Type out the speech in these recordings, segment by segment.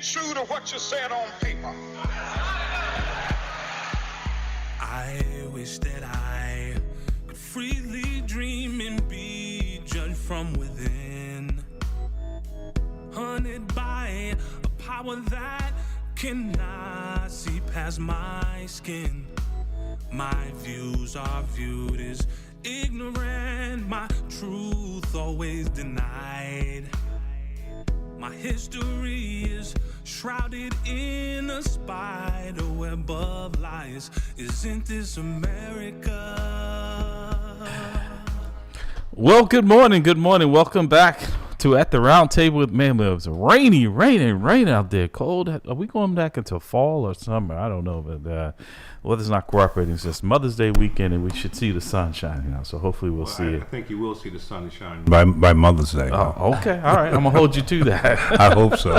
true to what you said on paper. I wish that I could freely dream and be judged from within, hunted by a power that cannot see past my skin. My views are viewed as ignorant, my truth always denied. My history is shrouded in a spider web of lies. Isn't this America? Well, good morning. Welcome back to At the Round Table with MAMLEO. It's rain out there. Cold. Are we going back into fall or summer? I don't know, but weather's not cooperating. It's just Mother's Day weekend, and we should see the sun shining out. So hopefully we'll see it. I think you will see the sun shining by Mother's Day. Oh, okay. All right. I'm going to hold you to that. I hope so.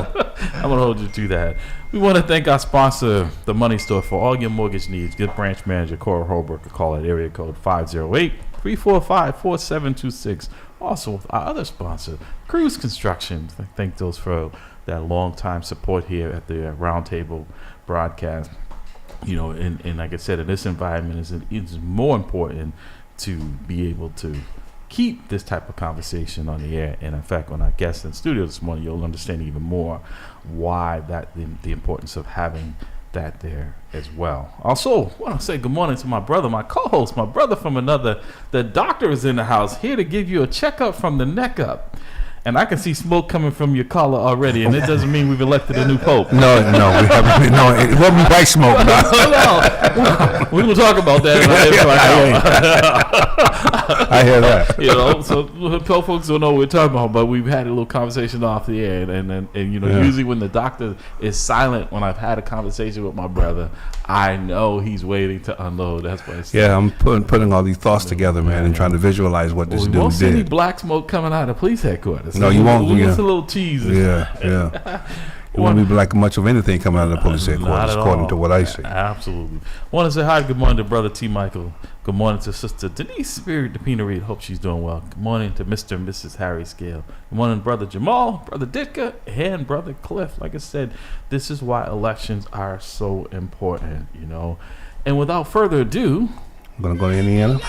I'm going to hold you to that. We want to thank our sponsor, The Money Store, for all your mortgage needs. Give branch manager Cora Holbrook a call at area code 508-345-4726. Also, our other sponsor, Cruise Construction. Thank those for that long-time support here at the Roundtable broadcast. You know, and like I said, in this environment, it's more important to be able to keep this type of conversation on the air. And in fact, when our guests in the studio this morning, you'll understand even more why the importance of having that there as well. Also, I want to say good morning to my brother, my co-host, my brother from another. The doctor is in the house, here to give you a checkup from the neck up. And I can see smoke coming from your collar already, and it doesn't mean we've elected a new pope. No, we haven't. No, it won't be white smoke. No. We will talk about that. I hear that. You know, so folks don't know what we're talking about, but we've had a little conversation off the air, and you know, usually when the doctor is silent, when I've had a conversation with my brother, I know he's waiting to unload. That's what I said. Yeah, I'm putting all these thoughts together, man, and trying to visualize what this dude did. We won't see any did. black smoke coming out of police headquarters. No, you won't. Just a little tease. Yeah. It won't be like much of anything coming out of the police headquarters, according to what I see. Absolutely. Want to say hi, good morning to Brother T. Michael. Good morning to Sister Denise Spirit DePina Reed. Hope she's doing well. Good morning to Mr. and Mrs. Harry Scale. Good morning, Brother Jamal, Brother Ditka, and Brother Cliff. Like I said, this is why elections are so important, you know. And without further ado, I'm going to go to Indiana.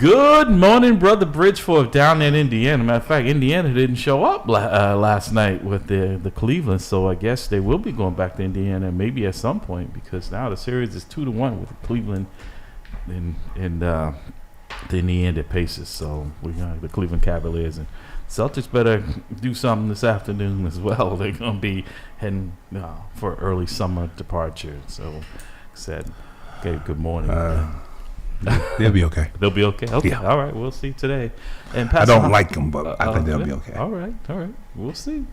good morning, Brother Bridgeforth down in Indiana. Matter of fact, Indiana didn't show up last night with the Cleveland, so I guess they will be going back to Indiana maybe at some point, because now the series is 2-1 with Cleveland and the Indiana Pacers. So we got the Cleveland Cavaliers, and Celtics better do something this afternoon as well. They're going to be heading for early summer departure. So, like I said, okay, good morning. They'll be okay. They'll be okay? Okay, yeah. All right, we'll see today. And Pastor I don't like them, but I think they'll be okay. All right, we'll see.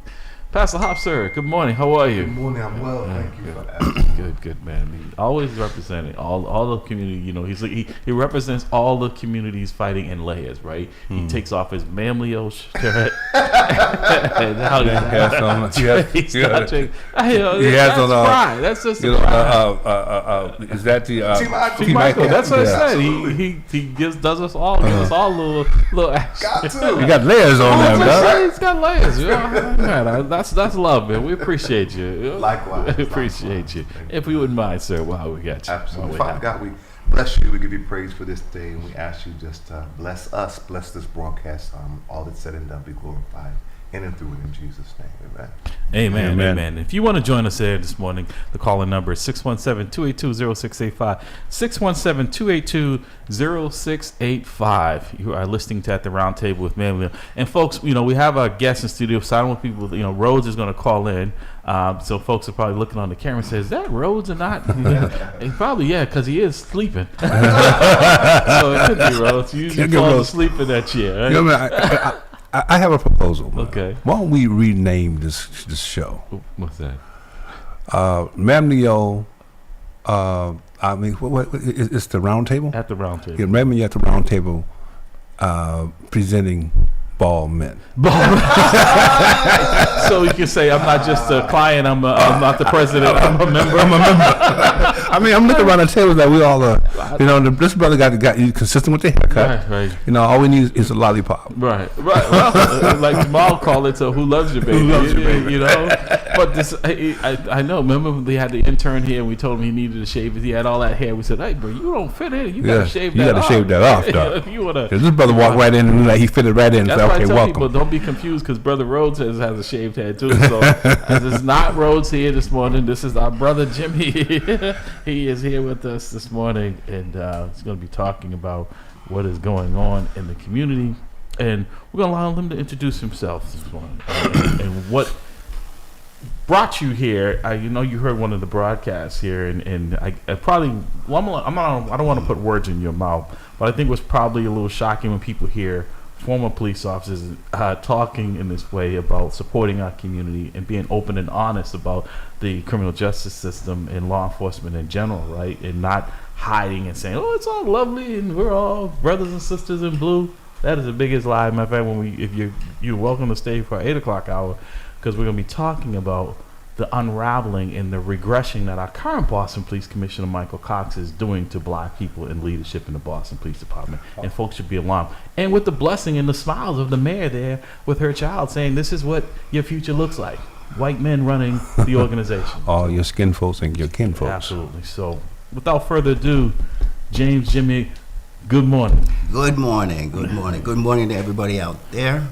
Pastor Hop, sir, good morning. How are you? Good morning. I'm well. Thank you for asking. Good, man. He always representing all the community. You know, he represents all the communities fighting in layers, right? He takes off his MAMLEO shirt. And now he has on. He has on. Pride. That's just is that the T. Michael? That's what I said. He does us all a little action. Got to. You got layers on there, bro. He's got layers. You know? Man, that's love, man. We appreciate you. Likewise. We appreciate you. If we wouldn't mind, sir, while we got you. Absolutely. Father God, we bless you. We give you praise for this day, and we ask you just bless us, bless this broadcast. All that's said and done, be glorified in and through it in Jesus' name. Amen. Amen. If you want to join us here this morning, the calling number is 617-282-0685. 617-282-0685. You are listening to At the Round Table with MAMLEO. And folks, you know, we have our guests in studio, so I don't want people, you know, Rhodes is going to call in. So folks are probably looking on the camera and says, is that Rhodes or not? And probably, yeah, because he is sleeping. So it could be Rhodes. You usually fall asleep in that chair, right? You know, I have a proposal. Okay. Why don't we rename this show? What's that? MAMLEO. I mean, what it's the round table? At the round table. Yeah, MAMLEO at the round table, presenting bald men. So you can say I'm not just a client. I'm not the president. I'm a member. I mean, I'm looking around the table that we all are. You know, this brother got you consistent with the haircut. Right. You know, all we need is a lollipop. Right. Well, like Jamal called it, "Who loves your baby?" You know. But this, I know. Remember, they had the intern here, and we told him he needed to shave. He had all that hair. We said, "Hey, bro, you don't fit in. You gotta shave that off." You gotta shave that off, dog. You wanna? This brother walked right in and like he fitted right in. That's So, why okay, I tell welcome. people, don't be confused because Brother Rhodes has a shaved head too. So as it's not Rhodes here this morning, this is our brother Jimmy. He is here with us this morning, and he's going to be talking about what is going on in the community, and we're going to allow him to introduce himself this morning and what brought you here. You know, you heard one of the broadcasts here, and I probably, I don't want to put words in your mouth, but I think it was probably a little shocking when people hear former police officers talking in this way about supporting our community and being open and honest about the criminal justice system and law enforcement in general, right? And not hiding and saying, "Oh, it's all lovely and we're all brothers and sisters in blue." That is the biggest lie. Matter of fact, if you're welcome to stay for our 8 o'clock hour, because we're going to be talking about the unraveling and the regression that our current Boston Police Commissioner Michael Cox is doing to black people in leadership in the Boston Police Department. And folks should be alarmed. And with the blessing and the smiles of the mayor there with her child saying, "This is what your future looks like. White men running the organization." All your skin folks and your kin folks. Absolutely. So without further ado, James, Jimmy, good morning. Good morning. Good morning. Good morning to everybody out there.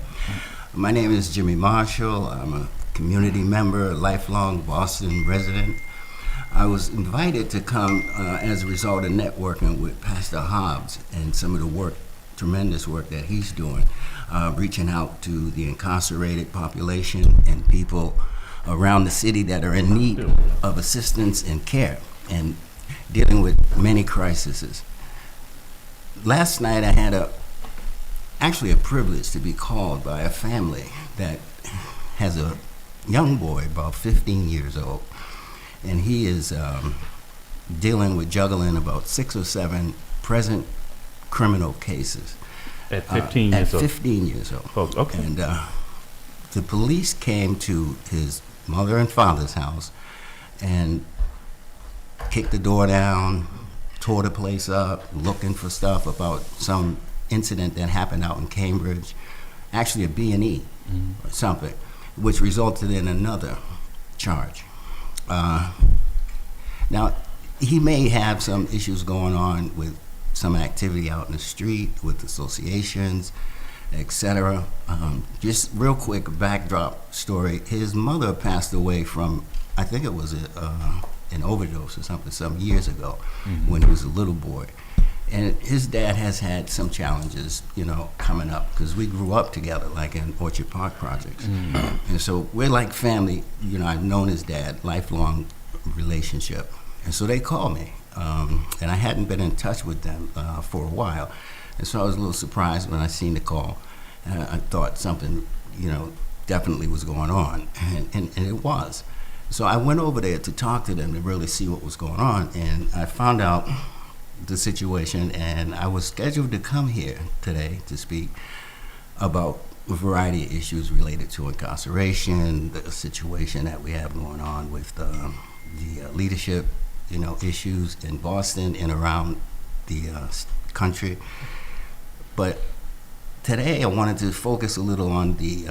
My name is Jimmy Marshall. I'm a community member, a lifelong Boston resident. I was invited to come as a result of networking with Pastor Hobbs and some of the tremendous work that he's doing, reaching out to the incarcerated population and people around the city that are in need of assistance and care and dealing with many crises. Last night I had actually a privilege to be called by a family that has a young boy, about 15 years old, and he is dealing with juggling about 6 or 7 present criminal cases. At 15 years old? At 15 years old. Oh, okay. And the police came to his mother and father's house and kicked the door down, tore the place up, looking for stuff about some incident that happened out in Cambridge, actually a B&E or something, which resulted in another charge. Now, he may have some issues going on with some activity out in the street with associations, etc. Just real quick backdrop story. His mother passed away from, I think it was an overdose or something some years ago when he was a little boy. And his dad has had some challenges, coming up because we grew up together, like in Orchard Park projects. And so we're like family. I've known his dad, lifelong relationship. And so they called me, and I hadn't been in touch with them for a while. And so I was a little surprised when I seen the call. I thought something, definitely was going on, and it was. So I went over there to talk to them to really see what was going on, and I found out the situation, and I was scheduled to come here today to speak about a variety of issues related to incarceration, the situation that we have going on with the leadership, issues in Boston and around the country. But today I wanted to focus a little on the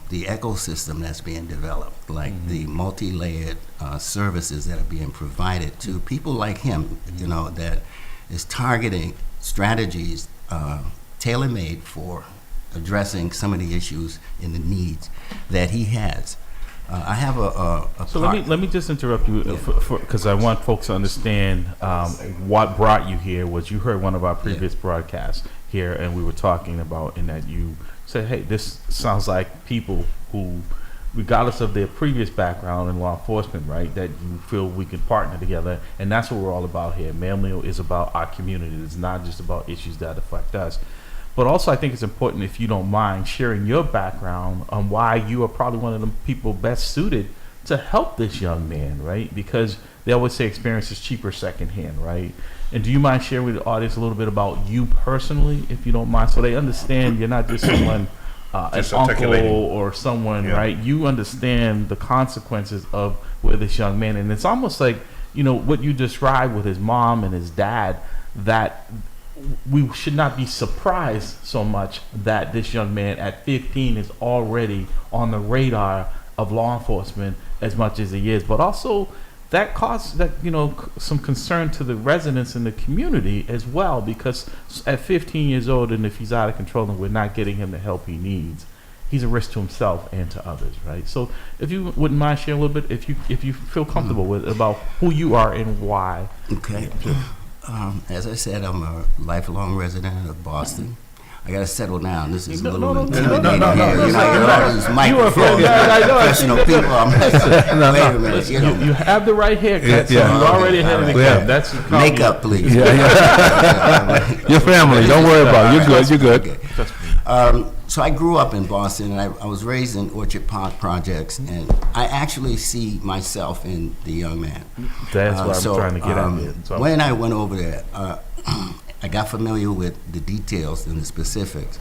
ecosystem that's being developed, like the multi-layered services that are being provided to people like him, that is targeting strategies tailor-made for addressing some of the issues and the needs that he has. I have a So let me just interrupt you because I want folks to understand what brought you here. Was you heard one of our previous broadcasts here, and we were talking about in that you said, "Hey, this sounds like people who, regardless of their previous background in law enforcement, right, that you feel we can partner together," and that's what we're all about here. MAMLEO is about our community. It's not just about issues that affect us. But also, I think it's important, if you don't mind, sharing your background on why you are probably one of the people best suited to help this young man, right? Because they always say experience is cheaper secondhand, right? And do you mind sharing with the audience a little bit about you personally, if you don't mind, so they understand you're not just someone an Just uncle articulating. or someone, Yeah. right? You understand the consequences of where this young man, and it's almost like, you know, what you described with his mom and his dad, that we should not be surprised so much that this young man at 15 is already on the radar of law enforcement as much as he is, but also that caused that, you know, some concern to the residents in the community as well, because at 15 years old, and if he's out of control and we're not getting him the help he needs, he's a risk to himself and to others, right? So if you wouldn't mind sharing a little bit, if you feel comfortable with about who you are and why. Okay. As I said, I'm a lifelong resident of Boston. I gotta settle down. This is a little intimidating here. You know, these microphones, professional people. I'm like, wait a minute. You know, You have the right haircut, so Yeah. you already ahead of the Yeah. game. That's makeup, please. Your family, don't worry about it. You're good. You're good. Okay. So I grew up in Boston, and I was raised in Orchard Park projects, and I actually see myself in the young man. That's what I'm trying to get at here. So When I went over there, I got familiar with the details and the specifics.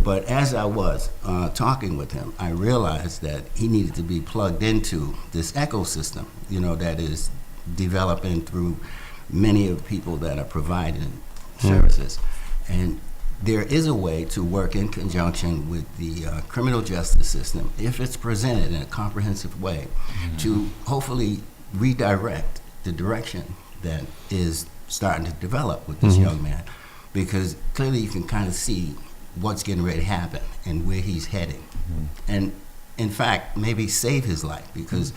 But as I was talking with him, I realized that he needed to be plugged into this ecosystem, you know, that is developing through many of the people that are providing services. And there is a way to work in conjunction with the criminal justice system, if it's presented in a comprehensive way, to hopefully redirect the direction that is starting to develop with this young man. Because clearly you can kind of see what's getting ready to happen and where he's heading. And in fact, maybe save his life, because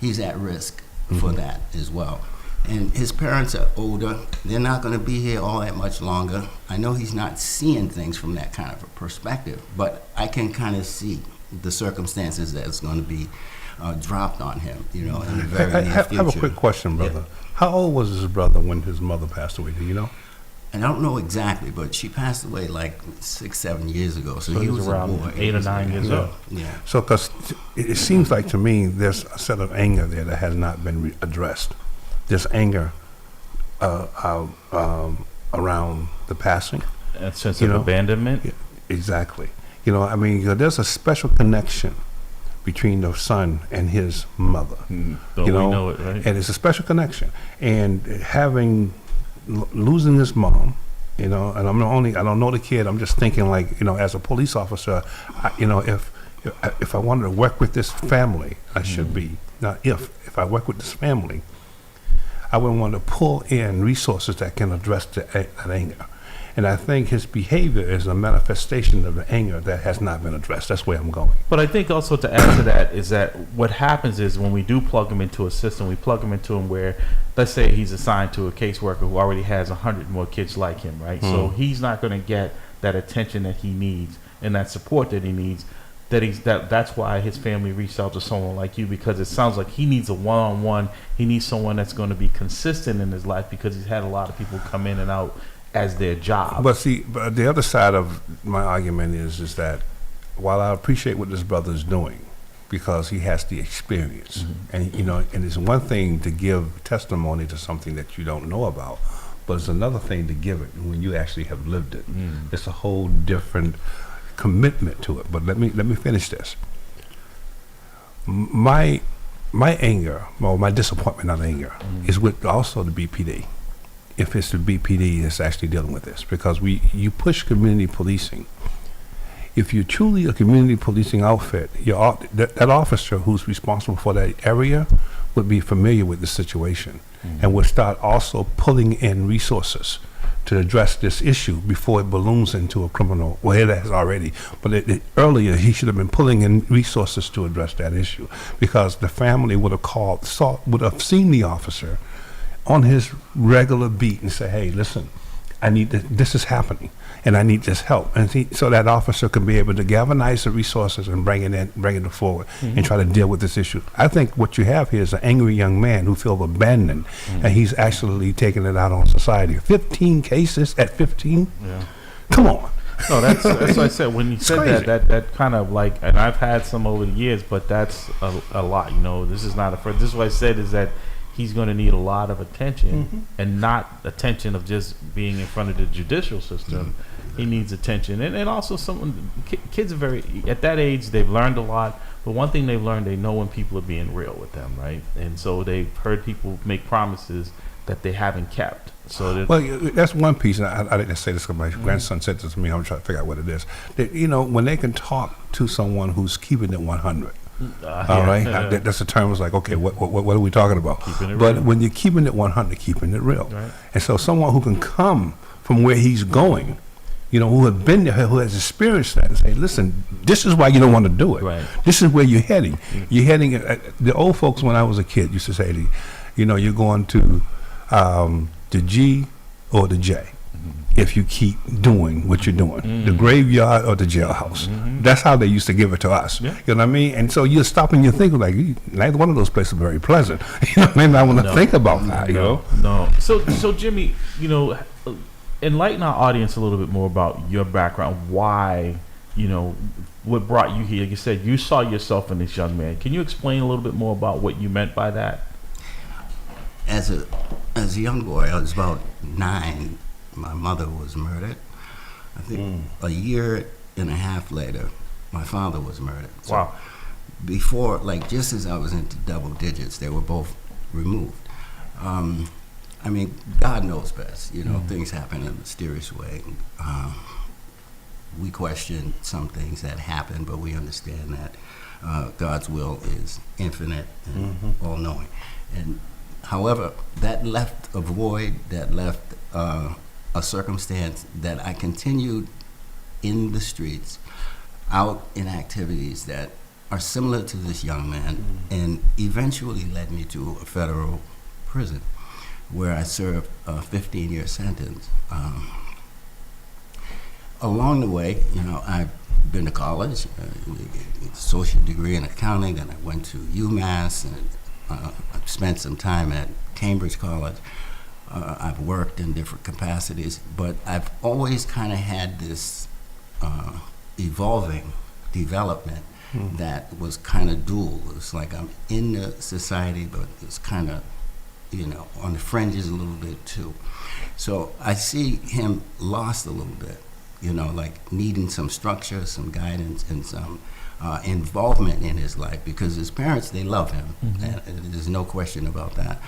he's at risk for that as well. And his parents are older. They're not going to be here all that much longer. I know he's not seeing things from that kind of a perspective, but I can kind of see the circumstances that's going to be dropped on him, you know, in the very near future. I have a quick question, brother. How old was his brother when his mother passed away? Do you know? And I don't know exactly, but she passed away like 6-7 years ago. So he was around a boy. 8 or 9 years old. Yeah. So, because it seems like to me there's a set of anger there that has not been addressed. There's anger around the passing. a sense You of know? abandonment. Yeah, exactly. You know, I mean, there's a special connection between the son and his mother. Don't You we know, know it, right? And it's a special connection. And having losing his mom, you know, and I don't know the kid. I'm just thinking, like, you know, as a police officer, you know, if I wanted to work with this family, I should be. Not if I work with this family, I would want to pull in resources that can address that anger. And I think his behavior is a manifestation of the anger that has not been addressed. That's where I'm going. But I think also to add to that is that what happens is when we do plug him into a system, we plug him into him where, let's say he's assigned to a caseworker who already has 100 more kids like him, right? So he's not going to get that attention that he needs and that support that he needs. That's why his family reached out to someone like you, because it sounds like he needs a one-on-one. He needs someone that's going to be consistent in his life, because he's had a lot of people come in and out as their job. But see, but the other side of my argument is that while I appreciate what this brother is doing, because he has the experience, and you know, and it's one thing to give testimony to something that you don't know about, but it's another thing to give it when you actually have lived it. It's a whole different commitment to it. But let me finish this. My anger, or my disappointment, not anger, is with also the BPD. If it's the BPD that's actually dealing with this, because you push community policing. If you're truly a community policing outfit, that officer who's responsible for that area would be familiar with the situation and would start also pulling in resources to address this issue before it balloons into a criminal. Well, it has already, but earlier he should have been pulling in resources to address that issue, because the family would have seen the officer on his regular beat and say, "Hey, listen, I need this is happening, and I need this help," and so that officer can be able to galvanize the resources and bring it forward and try to deal with this issue. I think what you have here is an angry young man who feels abandoned, and he's actually taking it out on society. 15 cases at 15? Yeah. Come on. No, that's what I said. When you said crazy. that kind of like, and I've had some over the years, but that's a lot. You know, this is not a first. This is what I said is that he's going to need a lot of attention, and not attention of just being in front of the judicial system. he needs attention. And also kids are very, at that age, they've learned a lot. But one thing they've learned, they know when people are being real with them, right? And so they've heard people make promises that they haven't kept. So well, that's one piece, and I didn't say this because my grandson said this to me. I'm trying to figure out what it is. That, when they can talk to someone who's keeping it 100, all right, that's a term. It's like, okay, what are we talking about? But real. When you're keeping it 100, keeping it real, right. And so someone who can come from where he's going, who have been there, who has experienced that, and say, listen, this is why you don't want to do it. Right. This is where you're heading. Mm-hmm. You're heading. The old folks, when I was a kid, used to say, you're going to the G or the J if you keep doing what you're doing. The graveyard or the jailhouse. That's how they used to give it to us. Yeah. You know what I mean? And so you're stopping, you're thinking like, neither one of those places are very pleasant. You know what I mean? I want to think about that, No. So Jimmy, enlighten our audience a little bit more about your background, why, what brought you here. You said you saw yourself in this young man. Can you explain a little bit more about what you meant by that? As a young boy, I was about 9. My mother was murdered. I think a year and a half later, my father was murdered. So wow. Before, just as I was into double digits, they were both removed. God knows best. Things happen in a mysterious way. We question some things that happen, but we understand that God's will is infinite and all-knowing. And however, that left a void, that left a circumstance that I continued in the streets, out in activities that are similar to this young man, and eventually led me to a federal prison where I served a 15-year sentence. Along the way, I've been to college, associate degree in accounting, and I went to UMass, and I've spent some time at Cambridge College. I've worked in different capacities, but I've always kind of had this evolving development that was kind of dual. It's like I'm in the society, but it's kind of, on the fringes a little bit too. So I see him lost a little bit, needing some structure, some guidance, and some involvement in his life, because his parents, they love him. And there's no question about that.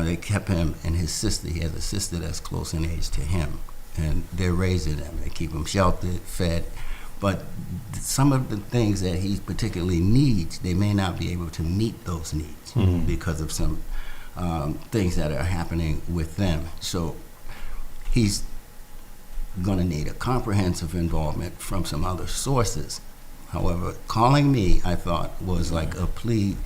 They kept him and his sister. He has a sister that's close in age to him, and they're raising him. They keep him sheltered, fed, but some of the things that he particularly needs, they may not be able to meet those needs because of some things that are happening with them. So he's going to need a comprehensive involvement from some other sources. However, calling me, I thought, was like a plea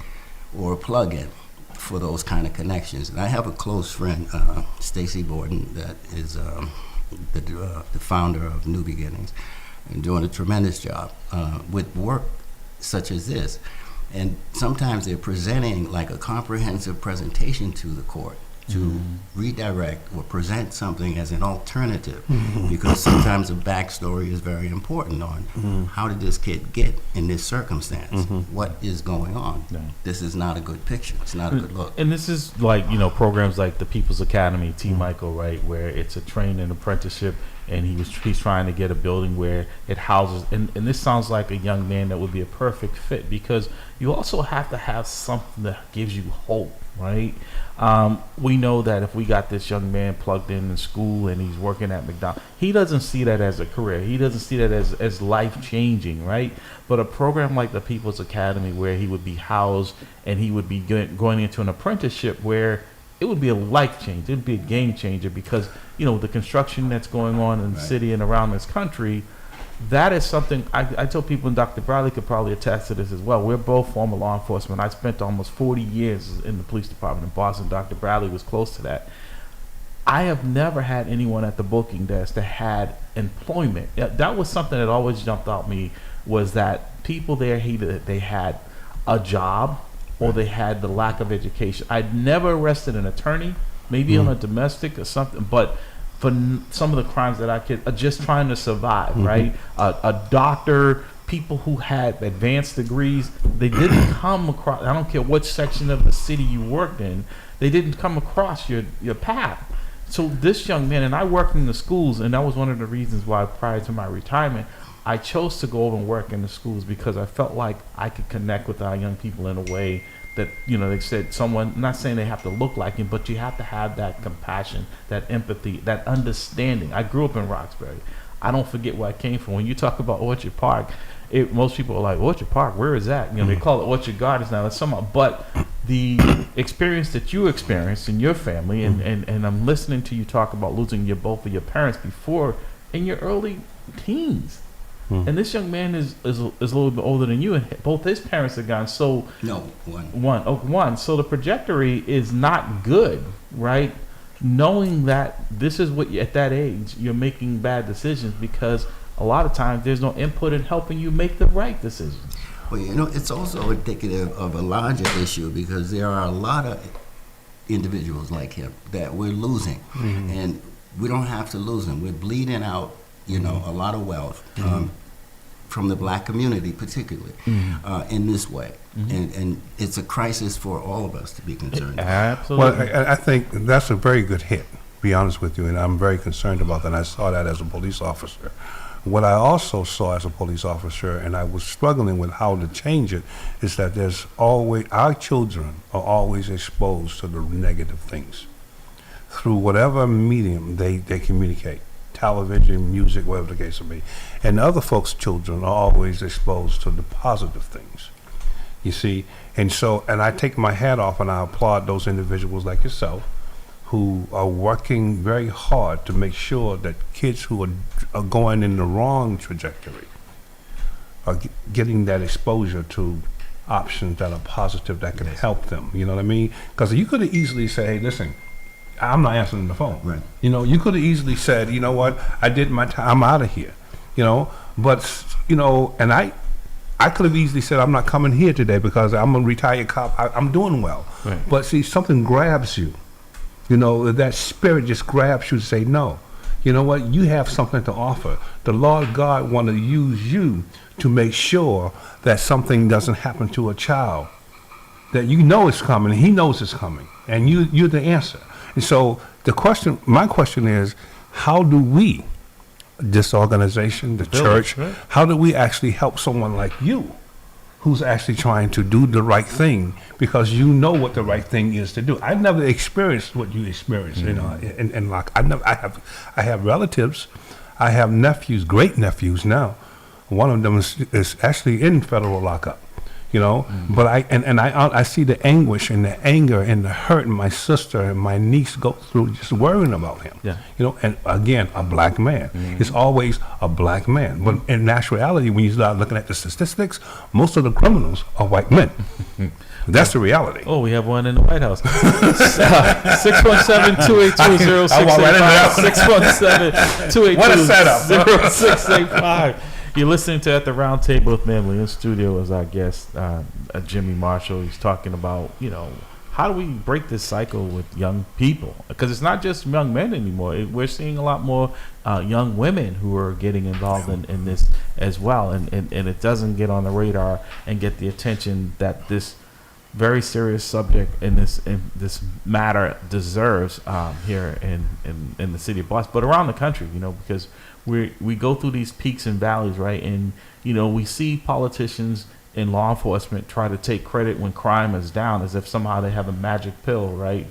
or a plug-in for those kind of connections. And I have a close friend, Stacy Borden, that is the founder of New Beginnings, and doing a tremendous job with work such as this. And sometimes they're presenting like a comprehensive presentation to the court to redirect or present something as an alternative, because sometimes a backstory is very important on how did this kid get in this circumstance? What is going on? This is not a good picture. It's not a good look. And this is like, programs like the People's Academy, T. Michael, right, where it's a training apprenticeship, and he's trying to get a building where it houses, and this sounds like a young man that would be a perfect fit, because you also have to have something that gives you hope, right? We know that if we got this young man plugged in school and he's working at McDonald's, he doesn't see that as a career. He doesn't see that as life-changing, right? But a program like the People's Academy, where he would be housed and he would be going into an apprenticeship where it would be a life change. It would be a game changer, because, the construction that's going on in the city and around this country, that is something I tell people, and Dr. Bradley could probably attest to this as well. We're both former law enforcement. I spent almost 40 years in the police department in Boston. Dr. Bradley was close to that. I have never had anyone at the booking desk that had employment. That was something that always jumped out me, was that people there, they had a job, or they had the lack of education. I'd never arrested an attorney, maybe on a domestic or something, but for some of the crimes that I could, just trying to survive, right? A doctor, people who had advanced degrees, they didn't come across, I don't care what section of the city you worked in, they didn't come across your path. So this young man, and I worked in the schools, and that was one of the reasons why prior to my retirement, I chose to go over and work in the schools, because I felt like I could connect with our young people in a way that, they said someone, not saying they have to look like him, but you have to have that compassion, that empathy, that understanding. I grew up in Roxbury. I don't forget where I came from. When you talk about Orchard Park, most people are like, Orchard Park, where is that? They call it Orchard Gardens now. It's somehow, but the experience that you experienced in your family, and I'm listening to you talk about losing both of your parents before in your early teens. And this young man is a little bit older than you, and both his parents have gone. So No, one. One. So the trajectory is not good, right? Knowing that this is what at that age you're making bad decisions, because a lot of times there's no input in helping you make the right decisions. Well, it's also indicative of a larger issue, because there are a lot of individuals like him that we're losing, and we don't have to lose them. We're bleeding out, a lot of wealth from the black community, particularly in this way, and it's a crisis for all of us to be concerned about. Absolutely. Well, I think that's a very good hit, to be honest with you, and I'm very concerned about that. And I saw that as a police officer. What I also saw as a police officer, and I was struggling with how to change it, is that there's always, our children are always exposed to the negative things through whatever medium they communicate, television, music, whatever the case may be. And other folks' children are always exposed to the positive things, you see. And so, and I take my hat off and I applaud those individuals like yourself who are working very hard to make sure that kids who are going in the wrong trajectory are getting that exposure to options that are positive, that can help them. You know what I mean? Because you could have easily said, hey, listen, I'm not answering the phone. Right. You could have easily said, you know what, I did my time, I'm out of here. But, and I could have easily said, I'm not coming here today because I'm a retired cop, I'm doing well. Right. But see, something grabs you. That spirit just grabs you to say, no, you know what, you have something to offer. The Lord God want to use you to make sure that something doesn't happen to a child, that it's coming, he knows it's coming, and you're the answer. And so my question is, how do we, this organization, the church, right? how do we actually help someone like you who's actually trying to do the right thing, because you know what the right thing is to do? I've never experienced what you experienced, and like I have relatives, I have nephews, great nephews now. One of them is actually in federal lockup, But I see the anguish and the anger and the hurt my sister and my niece go through just worrying about him. Yeah. And again, a black man. It's always a black man. But in actuality, when you start looking at the statistics, most of the criminals are white men. That's the reality. Oh, we have one in the White House. 617-282-0685. 617-282-0685. You're listening to At the Round Table with MAMLEO. In studio as our guest, Jimmy Marshall. He's talking about, how do we break this cycle with young people? Because it's not just young men anymore. We're seeing a lot more young women who are getting involved in this as well. And it doesn't get on the radar and get the attention that this very serious subject in this matter deserves here in the city of Boston, but around the country, because we go through these peaks and valleys, right? And we see politicians in law enforcement try to take credit when crime is down, as if somehow they have a magic pill, right?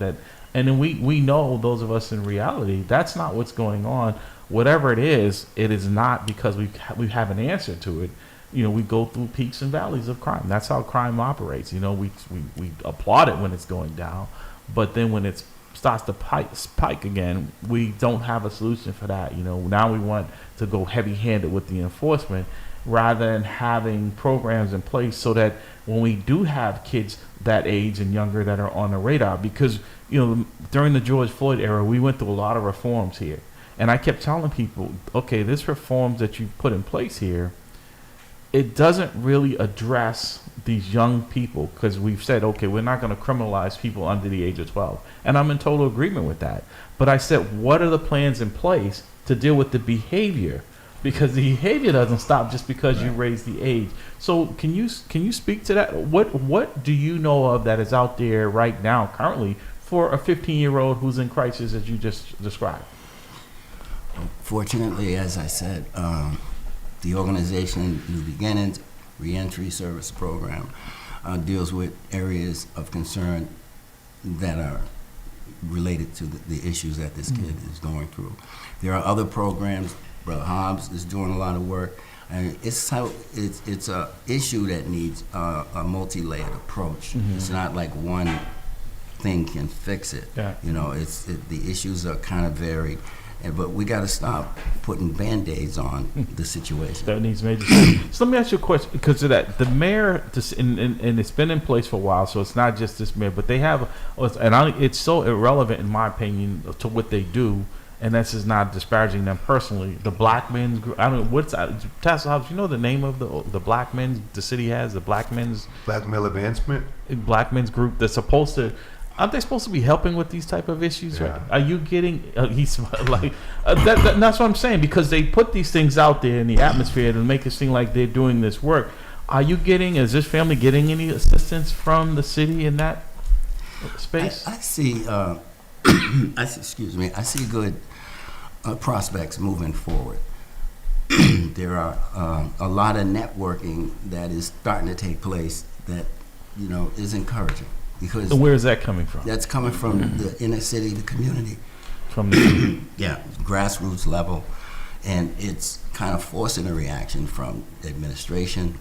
And then we know, those of us in reality, that's not what's going on. Whatever it is not because we have an answer to it. We go through peaks and valleys of crime. That's how crime operates. We applaud it when it's going down, but then when it starts to spike again, we don't have a solution for that. Now we want to go heavy-handed with the enforcement rather than having programs in place so that when we do have kids that age and younger that are on the radar, because during the George Floyd era, we went through a lot of reforms here, and I kept telling people, okay, this reforms that you put in place here, it doesn't really address these young people, because we've said, okay, we're not going to criminalize people under the age of 12. And I'm in total agreement with that. But I said, what are the plans in place to deal with the behavior? Because the behavior doesn't stop just because you raise the age. So can you speak to that? What do you know of that is out there right now currently for a 15-year-old who's in crisis, as you just described? Fortunately, as I said, the organization New Beginnings Reentry Service Program deals with areas of concern that are related to the issues that this kid is going through. There are other programs. Brother Hobbs is doing a lot of work, and it's a issue that needs a multi-layered approach. It's not like one thing can fix it. Yeah. You know, the issues are kind of varied, but we got to stop putting Band-Aids on the situation. That needs major change. So let me ask you a question, because of that, the mayor, and it's been in place for a while, so it's not just this mayor, but they have, it's so irrelevant in my opinion to what they do, and this is not disparaging them personally. The Black Men's Group, I don't know, Tassel Hobbs, you know the name of the Black Men's, the city has, the Black Men's Group that's supposed to, aren't they supposed to be helping with these type of issues? Yeah. Right? Are you getting? He's like that's what I'm saying, because they put these things out there in the atmosphere to make it seem like they're doing this work. Are you getting? Is this family getting any assistance from the city in that space? I see. Excuse me. I see good prospects moving forward. There are a lot of networking that is starting to take place that is encouraging. Because where is that coming from? That's coming from the inner city, the community. From the yeah, grassroots level. And it's kind of forcing a reaction from administration,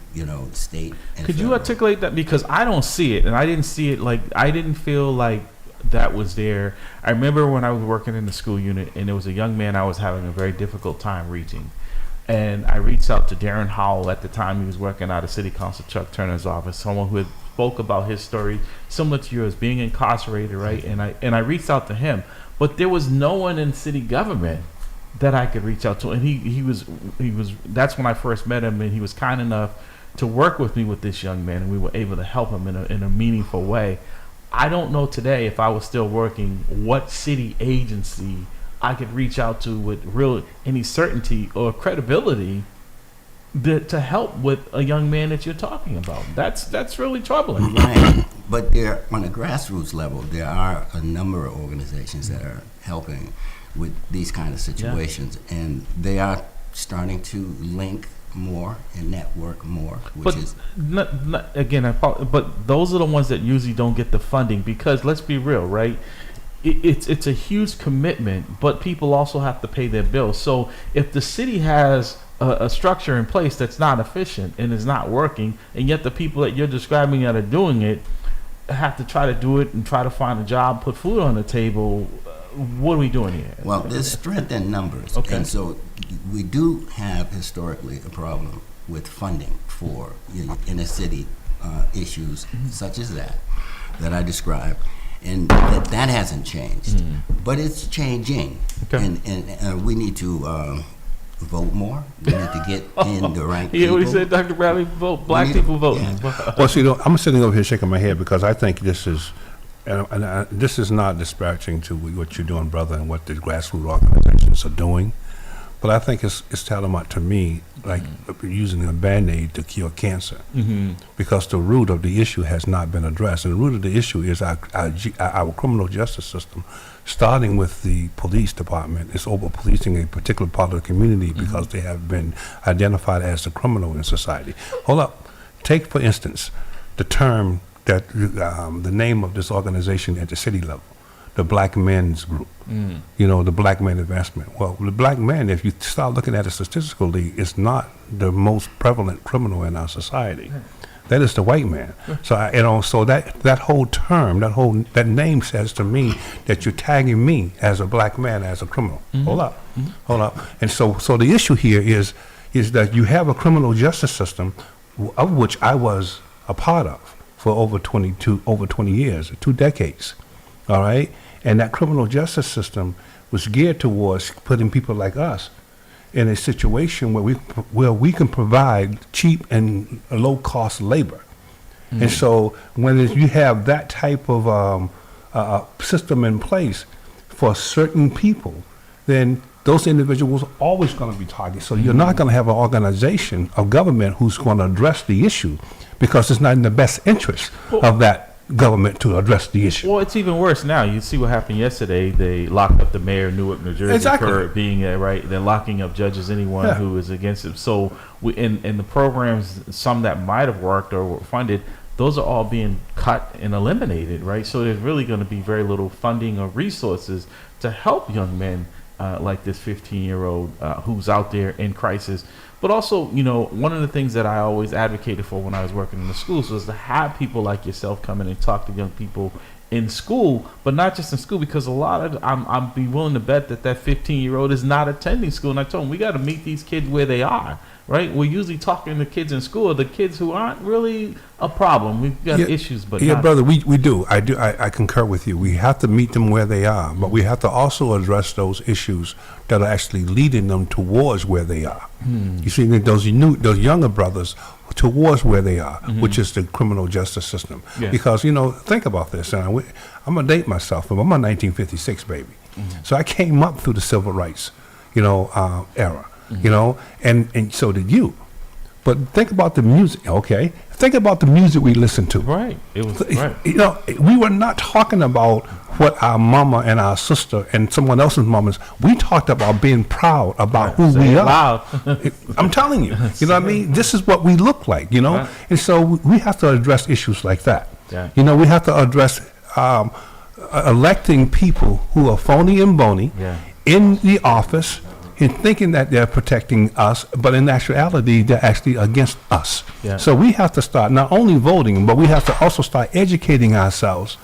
state and Could federal. you articulate that? Because I don't see it, and I didn't see it I didn't feel like that was there. I remember when I was working in the school unit, and there was a young man I was having a very difficult time reaching. And I reached out to Darren Howell at the time. He was working out of City Council Chuck Turner's office, someone who had spoke about his story similar to yours, being incarcerated, right? And I reached out to him, but there was no one in city government that I could reach out to. And he was that's when I first met him, and he was kind enough to work with me with this young man, and we were able to help him in a meaningful way. I don't know today, if I was still working, what city agency I could reach out to with any certainty or credibility to help with a young man that you're talking about. That's really troubling. Right. But there, on a grassroots level, there are a number of organizations that are helping with these kind of situations, and they are starting to link more and network more, which is but those are the ones that usually don't get the funding, because let's be real, right? It's a huge commitment, but people also have to pay their bills. So if the city has a structure in place that's not efficient and is not working, and yet the people that you're describing that are doing it have to try to do it and try to find a job, put food on the table, what are we doing here? Well, there's strength in numbers. Okay. And so we do have historically a problem with funding for inner city issues such as that I described. And that hasn't changed, but it's changing. Okay. And we need to vote more. We need to get in the right people. Yeah, what he said, Dr. Bradley, vote. Black people vote. Yeah. Well, see, I'm sitting over here shaking my head because I think this is, this is not disparaging to what you're doing, brother, and what the grassroots organizations are doing. But I think it's tantamount to me like using a Band-Aid to cure cancer, because the root of the issue has not been addressed. And the root of the issue is our criminal justice system, starting with the police department, is over-policing a particular part of the community because they have been identified as a criminal in society. Hold up. Take, for instance, the term that the name of this organization at the city level, the Black Men's Group, the Black Men Advancement. Well, the black man, if you start looking at it statistically, is not the most prevalent criminal in our society. That is the white man. So so that whole term, that name says to me that you're tagging me as a black man as a criminal. Hold up. And so the issue here is that you have a criminal justice system, of which I was a part of for over 20 years, 2 decades. All right. And that criminal justice system was geared towards putting people like us in a situation where we can provide cheap and low-cost labor. And so when you have that type of system in place for certain people, then those individuals are always going to be targeted. So you're not going to have an organization of government who's going to address the issue, because it's not in the best interest of that government to address the issue. Well, it's even worse now. You see what happened yesterday. They locked up the mayor of Newark, New Jersey, Exactly. for being right. They're locking up judges, anyone who is against him. So, in the programs, some that might have worked or were funded, those are all being cut and eliminated, right? So there's really going to be very little funding or resources to help young men like this 15-year-old who's out there in crisis. But also, you know, one of the things that I always advocated for when I was working in the schools was to have people like yourself come in and talk to young people in school, but not just in school, because a lot of I'm be willing to bet that 15-year-old is not attending school. And I told them, we got to meet these kids where they are, right? We're usually talking to kids in school, the kids who aren't really a problem. We've got issues, but yeah, not. brother, we do. I concur with you. We have to meet them where they are, but we have to also address those issues that are actually leading them towards where they are. You see, those younger brothers towards where they are, which is the criminal justice system. Yeah. Because, you know, think about this. And I'm going to date myself, but I'm a 1956 baby. So I came up through the civil rights, era, and so did you. But think about the music, okay? Think about the music we listened to. Right. It was right. You know, we were not talking about what our mama and our sister and someone else's mamas. We talked about being proud about who Say we it are. loud. I'm telling you. You know what I mean? This is what we look like, you know? Right. And so we have to address issues like that. Yeah. You know, we have to address electing people who are phony and bony in the office and thinking that they're protecting us, but in actuality, they're actually against us. Yeah. So we have to start not only voting, but we have to also start educating ourselves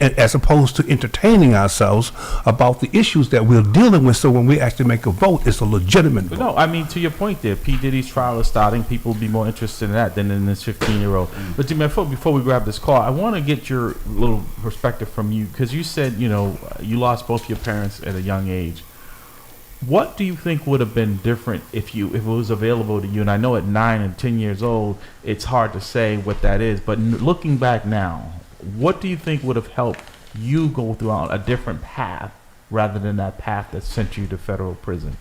as opposed to entertaining ourselves about the issues that we're dealing with. So when we actually make a vote, it's a legitimate vote. No, I mean, to your point there, P. Diddy's trial is starting. People will be more interested in that than in this 15-year-old. But Jimmy, before we grab this call, I want to get your little perspective from you, because you said, you lost both your parents at a young age. What do you think would have been different if it was available to you? And I know at 9 and 10 years old, it's hard to say what that is. But looking back now, what do you think would have helped you go through a different path rather than that path that sent you to federal prison?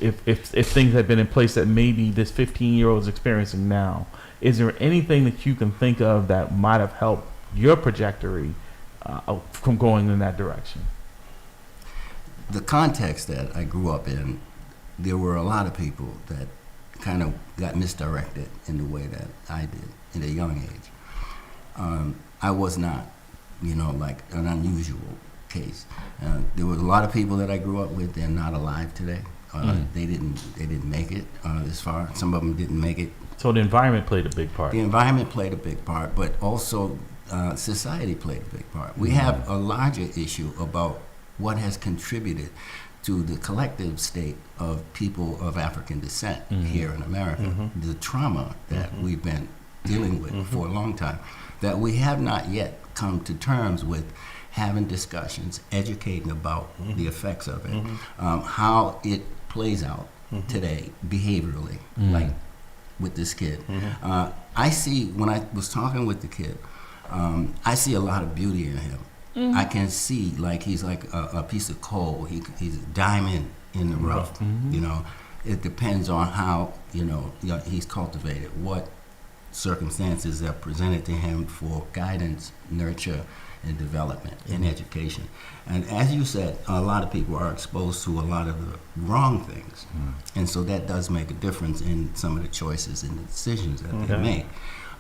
If things had been in place that maybe this 15-year-old is experiencing now, is there anything that you can think of that might have helped your trajectory from going in that direction? The context that I grew up in, there were a lot of people that kind of got misdirected in the way that I did at a young age. I was not, like an unusual case. There were a lot of people that I grew up with. They're not alive today. They didn't make it this far. Some of them didn't make it. So the environment played a big part. The environment played a big part, but also society played a big part. We have a larger issue about what has contributed to the collective state of people of African descent here in America, the trauma that we've been dealing with for a long time, that we have not yet come to terms with having discussions, educating about the effects of it, how it plays out today behaviorally, like with this kid. I see, when I was talking with the kid, I see a lot of beauty in him. I can see like he's like a piece of coal. He's a diamond in the rough. It depends on how he's cultivated, what circumstances are presented to him for guidance, nurture, and development and education. And as you said, a lot of people are exposed to a lot of the wrong things, and so that does make a difference in some of the choices and the decisions that they make.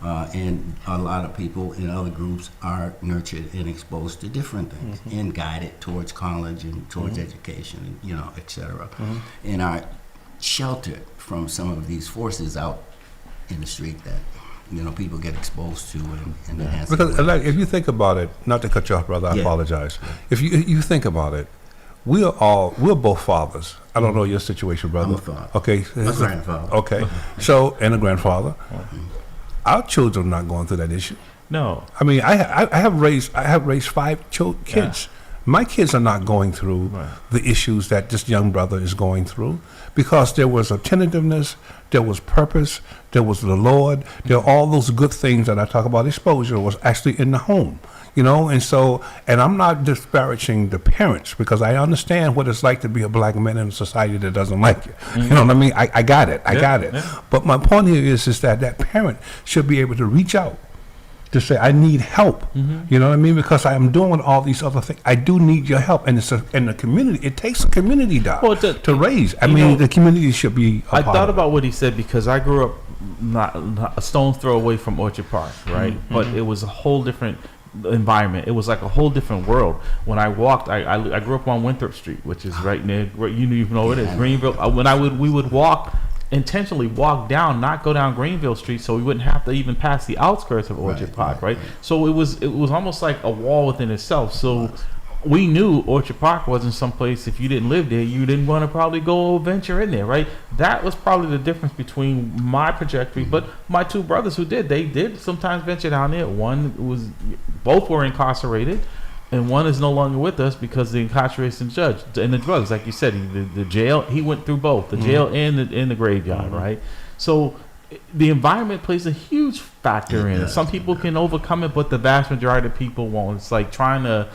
And a lot of people in other groups are nurtured and exposed to different things and guided towards college and towards education, and, et cetera, and are sheltered from some of these forces out in the street that, people get exposed to. And that has because like, if you think about it, not to cut you off, brother, I apologize. If you think about it, we're both fathers. I don't know your situation, brother. I'm a father. Okay. A grandfather. Okay. So, and a grandfather. Our children are not going through that issue. No. I mean, I have raised 5 kids. Yeah. My kids are not going through the issues that this young brother is going through, because there was attentiveness, there was purpose, there was the Lord, there are all those good things that I talk about. Exposure was actually in the home, and so, and I'm not disparaging the parents, because I understand what it's like to be a black man in a society that doesn't like you. You know what I mean? I got it. I got it. Yeah. But my point here is that parent should be able to reach out to say, I need help. You know what I mean? Because I am doing all these other things. I do need your help. And it's in the community. It takes a community, Doc, to raise. I mean, the community should be a I part thought of it. about what he said because I grew up not a stone's throw away from Orchard Park, right? But it was a whole different environment. It was like a whole different world. When I walked, I grew up on Winthrop Street, which is right near where you know what it is, Greenville. We would intentionally walk down, not go down Greenville Street, so we wouldn't have to even pass the outskirts of Orchard Park, right? So it was almost like a wall within itself. So we knew Orchard Park wasn't someplace, if you didn't live there, you didn't want to probably go venture in there, right? That was probably the difference between my trajectory, but my two brothers who they did sometimes venture down there. Both were incarcerated, and one is no longer with us because of the incarceration judge and the drugs, like you said, the jail. He went through both the jail and the graveyard, right? So the environment plays a huge factor in it. Some people can overcome it, but the vast majority of people won't. It's like trying to,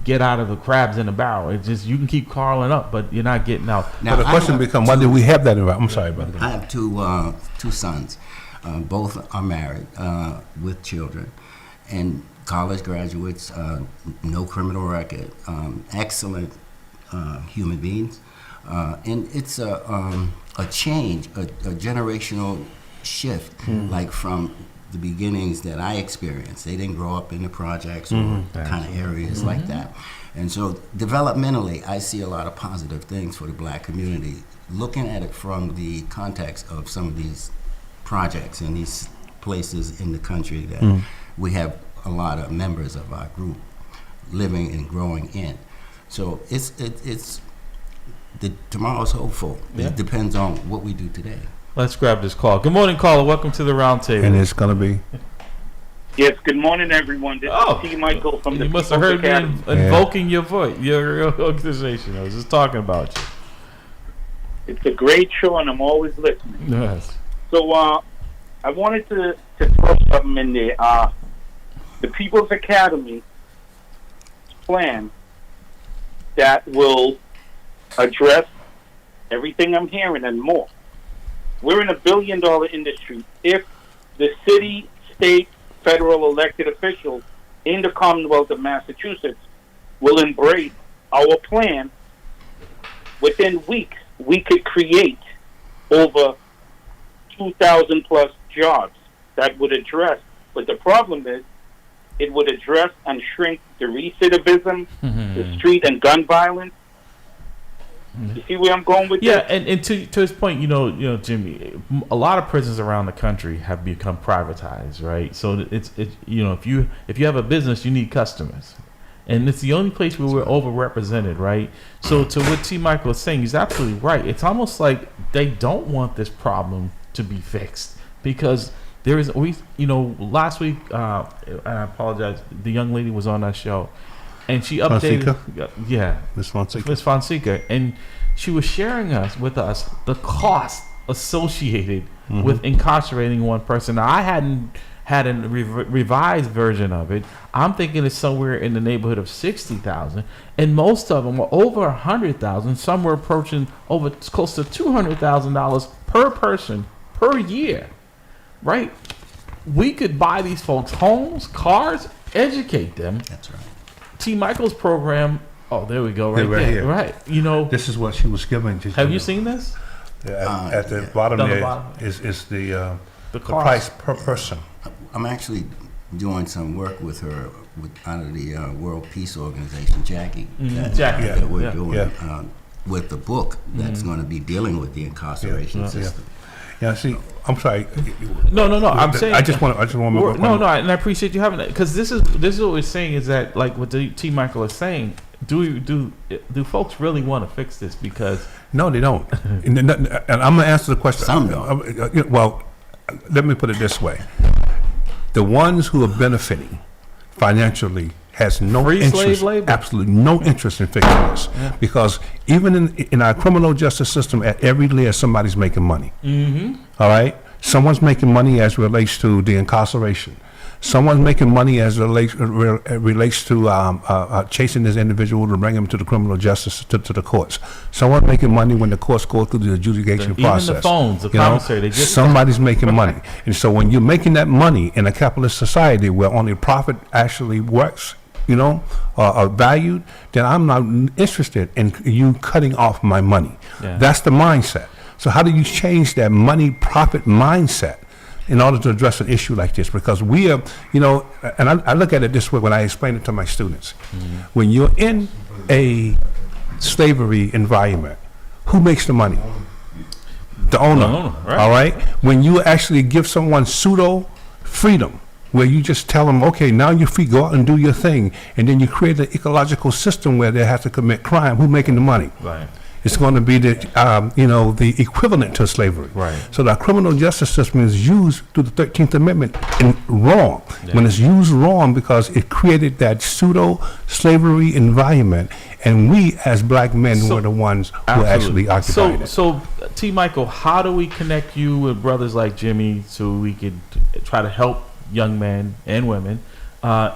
get out of the crabs in a barrel. It's just you can keep crawling up, but you're not getting out. Now, but the question becomes, why do we have that environment? I'm sorry, brother. I have two sons. Both are married with children, and college graduates, no criminal record, excellent human beings, and it's a change, a generational shift, like from the beginnings that I experienced. They didn't grow up in the projects or kind of areas like that, and so developmentally, I see a lot of positive things for the black community. Looking at it from the context of some of these projects and these places in the country that we have a lot of members of our group living and growing in. So tomorrow's hopeful. Yeah. It depends on what we do today. Let's grab this call. Good morning, caller. Welcome to the round table. And it's going to be... Yes, good morning, everyone. This is T. Michael from the You must have heard Academy. me invoking your voice, your organization. I was just talking about you. It's a great show, and I'm always listening. Yes. So I wanted to throw something in there. The People's Academy plan that will address everything I'm hearing and more. We're in $1 billion industry. If the city, state, federal elected officials in the Commonwealth of Massachusetts will embrace our plan, within weeks, we could create over 2,000 plus jobs that would address. But the problem is, it would address and shrink the recidivism, the street and gun violence. You see where I'm going with this? Yeah, and to his point, Jimmy, a lot of prisons around the country have become privatized, right? So it's if you have a business, you need customers, and it's the only place where we're overrepresented, right? So to what T. Michael is saying, he's absolutely right. It's almost like they don't want this problem to be fixed because there is last week, and I apologize, the young lady was on our show, and she updated, Miss Fonseca, and she was sharing with us the cost associated with incarcerating one person. Now, I hadn't had a revised version of it. I'm thinking it's somewhere in the neighborhood of $60,000, and most of them were over $100,000. Some were approaching over close to $200,000 per person per year. Right? We could buy these folks homes, cars, educate them. That's right. T. Michael's program. Oh, there we go. Right there. Here. Right. This is what she was giving. Have you seen this? At the bottom there is the price per person. I'm actually doing some work with her out of the World Peace Organization, Jackie. Jackie. That we're doing with the book that's going to be dealing with the incarceration system. Yeah, see, I'm sorry. No. I'm saying I just want to make no, and I appreciate you having that because this is what we're saying is that like what T. Michael is saying. Do folks really want to fix this? Because no, they don't. And I'm going to answer the question. Some don't. Well, let me put it this way: the ones who are benefiting financially has no interest, absolutely no interest in fixing this, because even in our criminal justice system, at every layer somebody's making money. All right, someone's making money as it relates to the incarceration. Someone's making money as it relates to chasing this individual to bring him to the criminal justice to the courts. Someone's making money when the courts go through the adjudication process. Even the phones, the you know? commissary, they just Somebody's making money, and so when you're making that money in a capitalist society where only profit actually works, you know, are valued, then I'm not interested in you cutting off my money. Yeah. That's the mindset. So how do you change that money profit mindset in order to address an issue like this? Because we are, you know, and I look at it this way when I explain it to my students. When you're in a slavery environment, who makes the money? The owner, right. all right? When you actually give someone pseudo freedom, where you just tell them, okay, now you're free, go out and do your thing, and then you create an ecological system where they have to commit crime, who's making the money? Right. It's going to be the, you know, the equivalent to slavery. Right. So the criminal justice system is used through the 13th Amendment and wrong. Yeah. When it's used wrong because it created that pseudo-slavery environment, and we as black men were the ones who actually occupied it. So, T. Michael, how do we connect you with brothers like Jimmy so we could try to help young men and women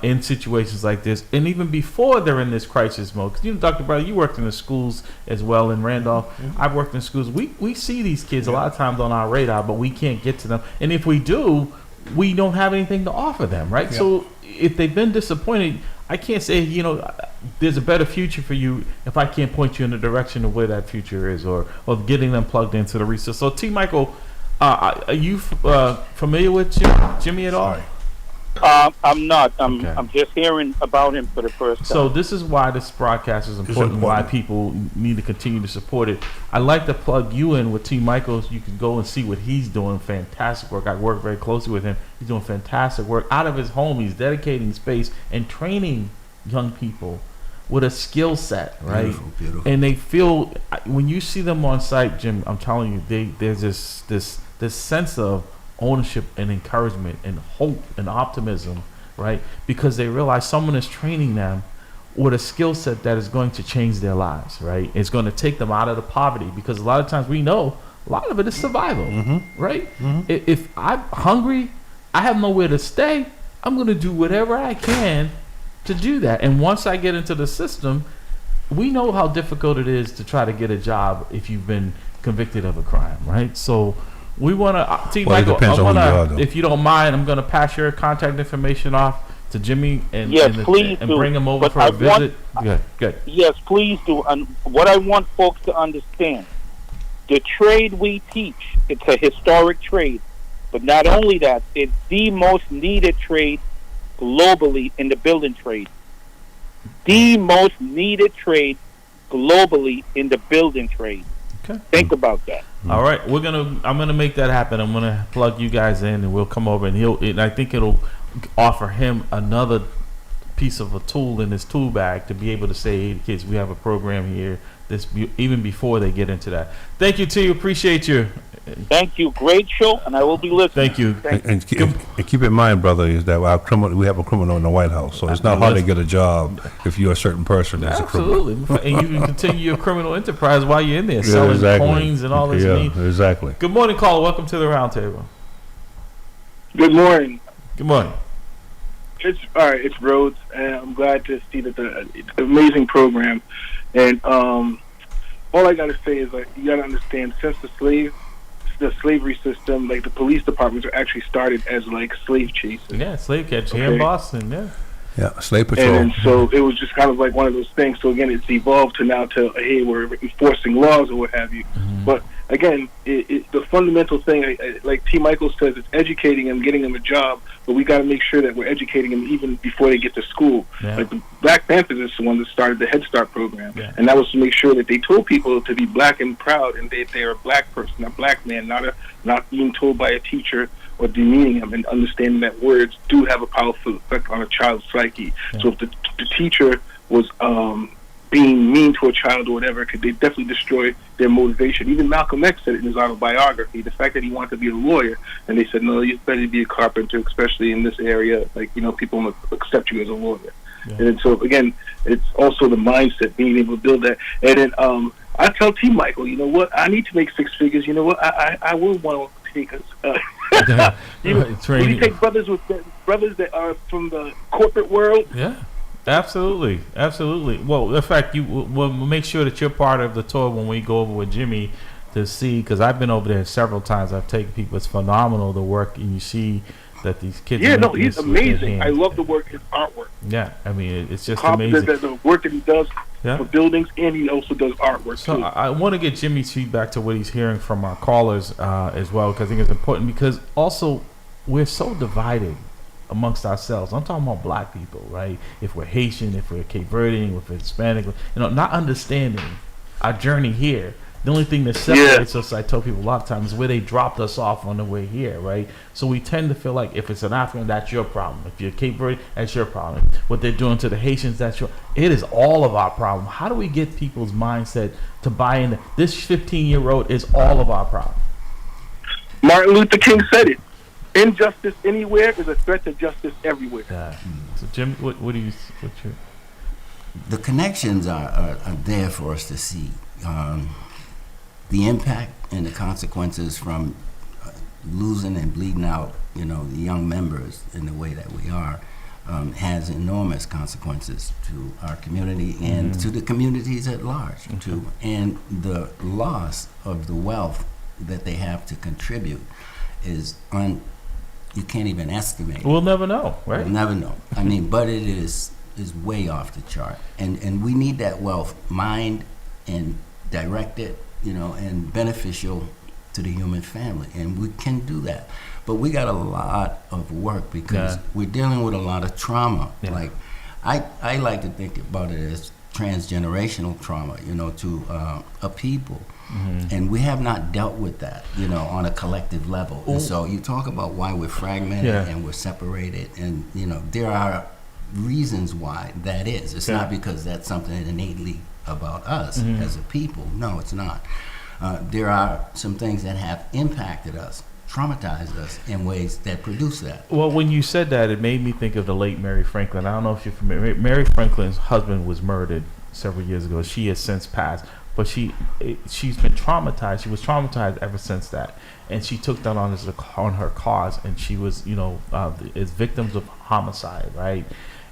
in situations like this, and even before they're in this crisis mode? Because, you know, Dr. Brother, you worked in the schools as well in Randolph. I've worked in schools. We see these kids a lot of times on our radar, but we can't get to them. And if we do, we don't have anything to offer them, right? Yeah. So if they've been disappointed, I can't say, you know, there's a better future for you if I can't point you in the direction of where that future is, or getting them plugged into the research. So, T. Michael, are you familiar with Jimmy at all? Sorry. I'm not. Okay. I'm just hearing about him for the first time. So this is why this broadcast is important, why people need to continue to support it. I'd like to plug you in with T. Michaels. You can go and see what he's doing. Fantastic work. I work very closely with him. He's doing fantastic work out of his home. He's dedicating space and training young people with a skill set, right? Beautiful, beautiful. And they feel, when you see them on site, Jim, I'm telling you, there's this sense of ownership and encouragement and hope and optimism, right? Because they realize someone is training them with a skill set that is going to change their lives, right? It's going to take them out of the poverty, because a lot of times we know a lot of it is survival, right? If I'm hungry, I have nowhere to stay, I'm going to do whatever I can to do that. And once I get into the system, we know how difficult it is to try to get a job if you've been convicted of a crime, right? So we want to, T. Well, it Michael, depends on who you are, though. if you don't mind, I'm going to pass your contact information off to Jimmy and please do. bring him over But for I a visit. Good. Yes, please do. And what I want folks to understand, the trade we teach, it's a historic trade. But not only that, it's the most needed trade globally in the building trade. The most needed trade globally in the building trade. Okay. Think about that. All right, I'm gonna make that happen. I'm gonna plug you guys in, and we'll come over, and I think it'll offer him another piece of a tool in his tool bag to be able to say, hey, kids, we have a program here. Even before they get into that. Thank you, T. Appreciate you. Thank you. Great show, and I will be listening. Thank you. And keep in mind, brother, is that we have a criminal in the White House, so it's not hard to get a job if you're a certain person as a criminal. Absolutely. And you can continue your criminal enterprise while you're in there, selling coins and all this. Exactly. Good morning, caller. Welcome to the roundtable. Good morning. Good morning. It's Rhodes, and I'm glad to see that the amazing program. And all I gotta say is, like, you gotta understand, since the slavery system, like the police departments, are actually started as like slave chases. Yeah, slave catch here in Boston. Yeah, slave patrol. And so it was just kind of like one of those things. So again, it's evolved to now to, hey, we're enforcing laws or what have you. But again, the fundamental thing, like T. Michael says, it's educating them, getting them a job. But we got to make sure that we're educating them even before they get to school. Yeah. Like the Black Panthers is the one that started the Head Start program, Yeah. and that was to make sure that they told people to be black and proud, and they're a black person, a black man, not being told by a teacher or demeaning them, and understanding that words do have a powerful effect on a child's psyche. Yeah. So if the teacher was being mean to a child or whatever, could they definitely destroy their motivation. Even Malcolm X said it in his autobiography, the fact that he wanted to be a lawyer, and they said, no, you better be a carpenter, especially in this area, like, you know, people won't accept you as a lawyer. Yeah. And so, again, it's also the mindset, being able to build that. And then I tell T. Michael, you know what, I need to make six figures. You know what, I will want to see, because Right, when you take brothers that are from the corporate world. Yeah, absolutely, absolutely. Well, in fact, we'll make sure that you're part of the tour when we go over with Jimmy to see, because I've been over there several times. I've taken people. It's phenomenal, the work, and you see that these kids. Yeah, are no, making he's this with their amazing. I hands. love the work, his artwork. Yeah, I mean, it's just amazing. The work that he does Yeah. for buildings, and he also does artwork So too. I want to get Jimmy's feedback to what he's hearing from our callers as well, because I think it's important. Because also, we're so divided amongst ourselves. I'm talking about black people, right? If we're Haitian, if we're Cape Verdean, if we're Hispanic, not understanding our journey here. The only thing that separates us, I tell people a lot of times, is where they dropped us off on the way here, right? So we tend to feel like if it's an African, that's your problem. If you're Cape Verde, that's your problem. What they're doing to the Haitians, it is all of our problem. How do we get people's mindset to buy into this 15-year-old is all of our problem? Martin Luther King said it. Injustice anywhere is a threat to justice everywhere. Yeah. So Jim, what's your... The connections are there for us to see. The impact and the consequences from losing and bleeding out, the young members in the way that we are, has enormous consequences to our community and to the communities at large, too. And the loss of the wealth that they have to contribute is you can't even estimate. We'll never know, right? We'll never know. I mean, but it is way off the chart. And we need that wealth mined and directed, and beneficial to the human family. And we can do that. But we got a lot of work because we're dealing with a lot of trauma. Yeah. Like, I like to think about it as transgenerational trauma, to a people. And we have not dealt with that, on a collective level. And so you talk about why we're fragmented and we're separated, and there are reasons why that is. It's not because that's something innately about us as a people. No, it's not. There are some things that have impacted us, traumatized us in ways that produce that. Well, when you said that, it made me think of the late Mary Franklin. I don't know if you're familiar. Mary Franklin's husband was murdered several years ago. She has since passed, but she's been traumatized. She was traumatized ever since that, and she took that on her cause, and she was, as victims of homicide, right?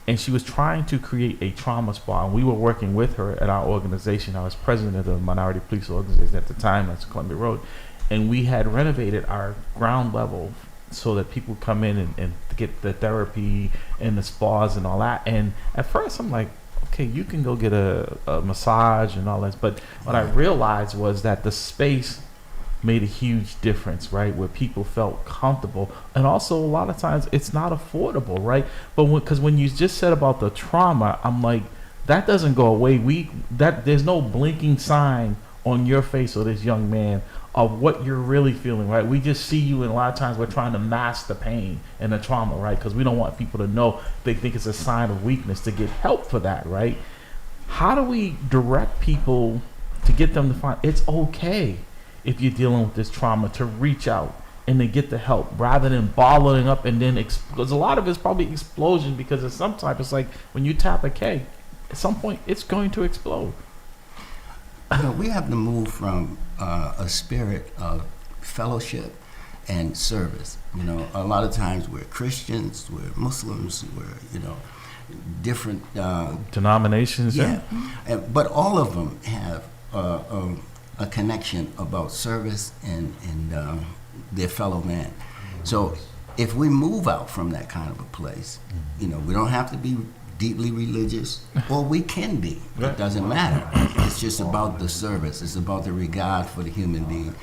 And she was trying to create a trauma spa, and we were working with her at our organization. I was president of the Minority Police Organization at the time, that's Columbia Road, and we had renovated our ground level so that people come in and get the therapy and the spas and all that. And at first I'm like, okay, you can go get a massage and all that, but what I realized was that the space made a huge difference, right? Where people felt comfortable, and also a lot of times it's not affordable, right? But because when you just said about the trauma, I'm like, that doesn't go away. There's no blinking sign on your face or this young man of what you're really feeling, right? We just see you, and a lot of times we're trying to mask the pain and the trauma, right? Because we don't want people to know. They think it's a sign of weakness to get help for that, right? How do we direct people to get them to find it's okay if you're dealing with this trauma to reach out and to get the help rather than bottling up and then because a lot of it's probably explosion, because at some type it's like when you tap a keg, at some point it's going to explode. We have to move from a spirit of fellowship and service. A lot of times we're Christians, we're Muslims, we're different denominations. But all of them have a connection about service and their fellow man. So if we move out from that kind of a place, we don't have to be deeply religious, or we can be. It doesn't matter. It's just about the service. It's about the regard for the human being.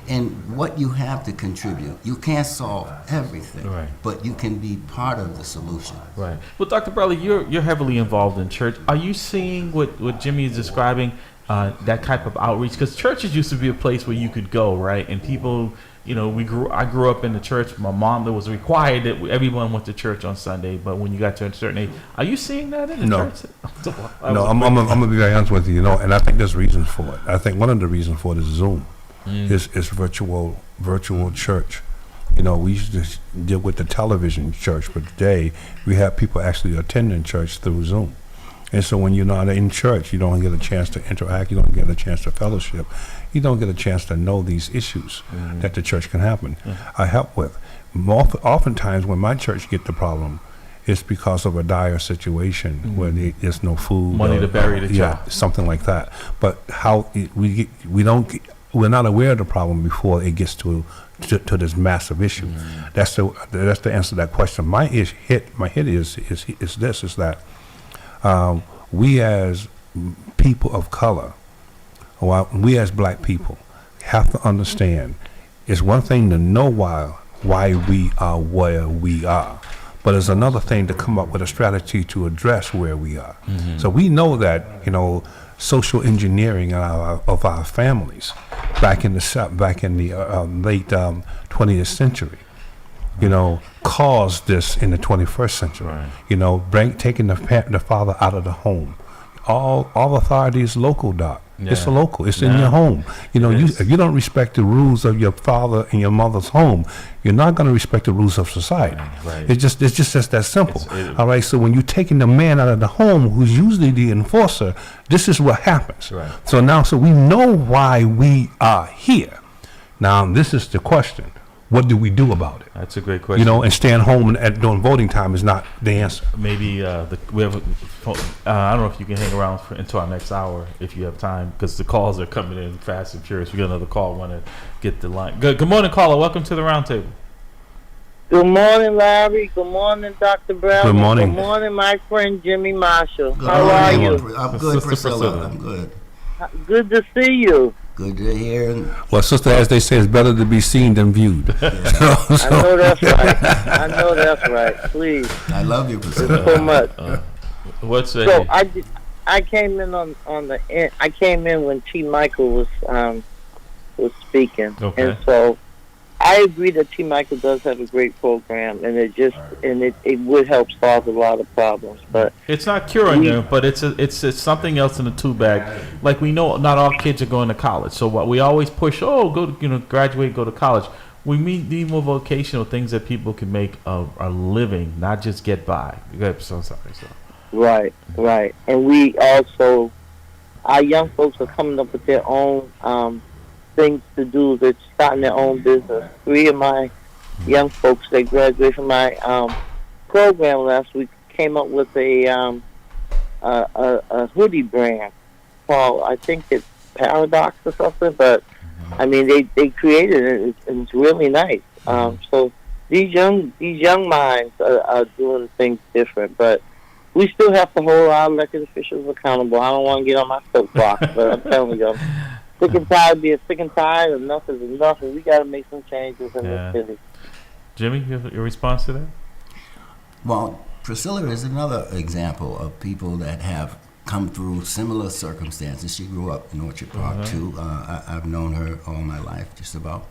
And what you have to contribute. You can't solve everything, but you can be part of the solution. Right. Well, Dr. Bradley, you're heavily involved in church. Are you seeing what Jimmy is describing, that type of outreach? Because churches used to be a place where you could go, right? And people, I grew up in the church. My mom, it was required that everyone went to church on Sunday. But when you got to a certain age, are you seeing that in the church? No, I'm gonna be very honest with you. And I think there's reasons for it. I think one of the reasons for it is Zoom. It's virtual church. We used to deal with the television church, but today we have people actually attending church through Zoom. And so when you're not in church, you don't get a chance to interact, you don't get a chance to fellowship, you don't get a chance to know these issues that the church can happen. I help with. Oftentimes when my church get the problem, it's because of a dire situation where there's no food, Money to bury the child. something like that. But we're not aware of the problem before it gets to this massive issue. That's the answer to that question. My hit is that we as people of color, we as black people, have to understand. It's one thing to know why we are where we are, but it's another thing to come up with a strategy to address where we are. So we know that, social engineering of our families back in the late 20th century, caused this in the 21st century. Taking the father out of the home. All authority is local, Doc. Yeah. It's local. It's in your home. If you don't respect the rules of your father and your mother's home, you're not going to respect the rules of society. Right. It's just that simple. All right. So when you're taking the man out of the home, who's usually the enforcer, this is what happens. Right. So we know why we are here. Now this is the question. What do we do about it? That's a great question. And staying home during voting time is not the answer. Maybe we have. I don't know if you can hang around until our next hour if you have time, because the calls are coming in fast and furious. We got another call. Want to get the line? Good morning, caller. Welcome to the roundtable. Good morning, Larry. Good morning, Dr. Brown. Good morning. Good morning, my friend Jimmy Marshall. Good How are morning. you? I'm good, Sister Priscilla. Priscilla. I'm good. Good to see you. Good to hear. Well, sister, as they say, it's better to be seen than viewed. I know that's right. Please. I love you, Thank you Priscilla. so much. What's So I came in on the end. I came in when T. Michael was speaking, Okay. and so I agree that T. Michael does have a great program, and it would help solve a lot of problems. But it's not curing them, but it's something else in the tool bag. Like, we know not all kids are going to college, so what we always push, graduate, go to college. We need more vocational things that people can make a living, not just get by. So sorry. Right. And we also, our young folks are coming up with their own things to do. They're starting their own business. 3 of my young folks that graduated from my program last week came up with a hoodie brand called, I think it's Paradox or something, but I mean they created it and it's really nice. So these young minds are doing things different, but we still have to hold our elected officials accountable. I don't want to get on my soapbox, but I'm telling you, sick and tired, sick and tired. Enough is enough, and we got to make some changes in this city. Jimmy, you have your response to that? Well, Priscilla is another example of people that have come through similar circumstances. She grew up in Orchard Park too. I've known her all my life, just about,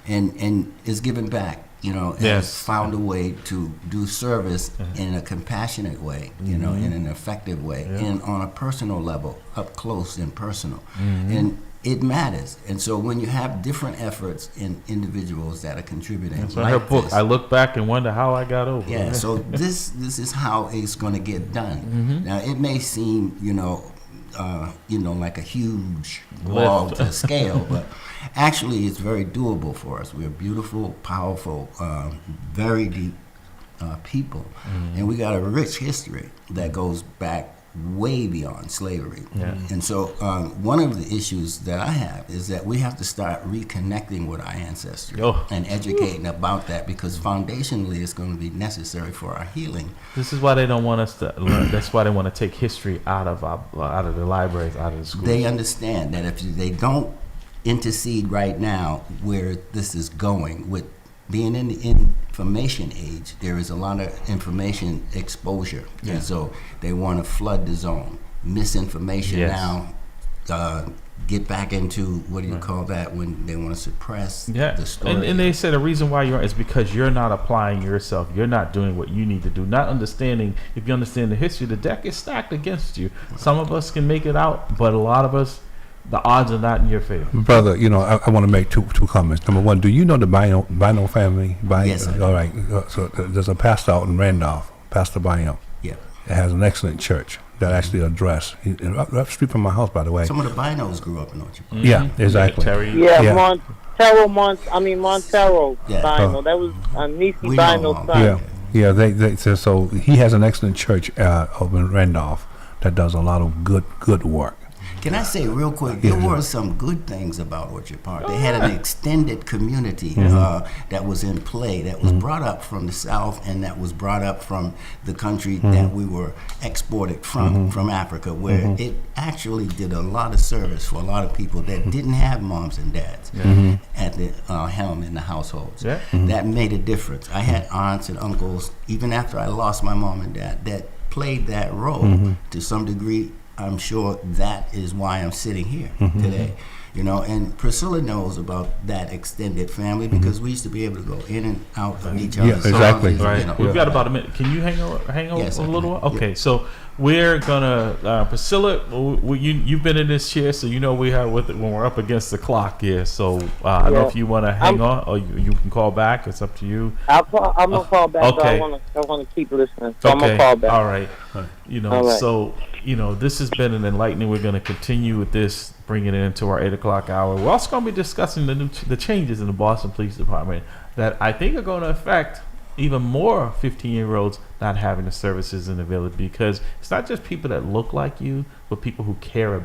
and is giving back. Has found a way to do service in a compassionate way, in an effective way, and on a personal level, up close and personal. And it matters. And so when you have different efforts in individuals that are contributing, that's like her book. I look back and wonder how I got over. Yeah. So this is how it's going to get done. Now it may seem, like a huge wall to scale, but actually it's very doable for us. We're beautiful, powerful, very deep people, and we got a rich history that goes back way beyond slavery. And so one of the issues that I have is that we have to start reconnecting with our ancestry and educating about that, because foundationally it's going to be necessary for our healing. This is why they don't want us to learn. That's why they want to take history out of the libraries, out of the schools. They understand that if they don't intercede right now where this is going, with being in the information age, there is a lot of information exposure, and so they want to flood the zone. Misinformation now, get back into, what do you call that, when they want to suppress the story. And they say the reason why you're is because you're not applying yourself. You're not doing what you need to do. Not understanding, if you understand the history, the deck is stacked against you. Some of us can make it out, but a lot of us, the odds are not in your favor. Brother, I want to make two comments. Number one, do you know the Bino family? Yes, I do. All right. So there's a pastor out in Randolph, Pastor Bino. Yeah. It has an excellent church. that actually address. Up the street from my house, by the way. Some of the binos grew up in Orchard Park. Yeah, exactly. Terry. Yeah, Yeah. Montero Yeah. Bino. That was Nisi We know Bino's all son. that. Yeah, they so he has an excellent church over in Randolph that does a lot of good work. Can I say real quick, there were some good things about Orchard Park. They had an extended community that was in play, that was brought up from the South and that was brought up from the country that we were exported from Africa, where it actually did a lot of service for a lot of people that didn't have moms and dads at the helm in the households. Yeah. That made a difference. I had aunts and uncles, even after I lost my mom and dad, that played that role to some degree. I'm sure that is why I'm sitting here today. You know, and Priscilla knows about that extended family because we used to be able to go in and out of each other's Yeah, exactly. houses, Right. you know. We've got about a minute. Can you hang on Yes, a I little can. while? Okay, so we're gonna Priscilla. You've been in this chair, so you know we have when we're up against the clock here. So I don't know if you want to hang on or you can call back. It's up to you. I'm gonna call back. Okay. So I wanna keep listening. So I'm gonna call back. All right. You know, All right. so this has been an enlightening. We're going to continue with this, bringing it into our 8 o'clock hour. We're also going to be discussing the changes in the Boston Police Department that I think are going to affect even more 15-year-olds not having the services in the village, because it's not just people that look like you, but people who care about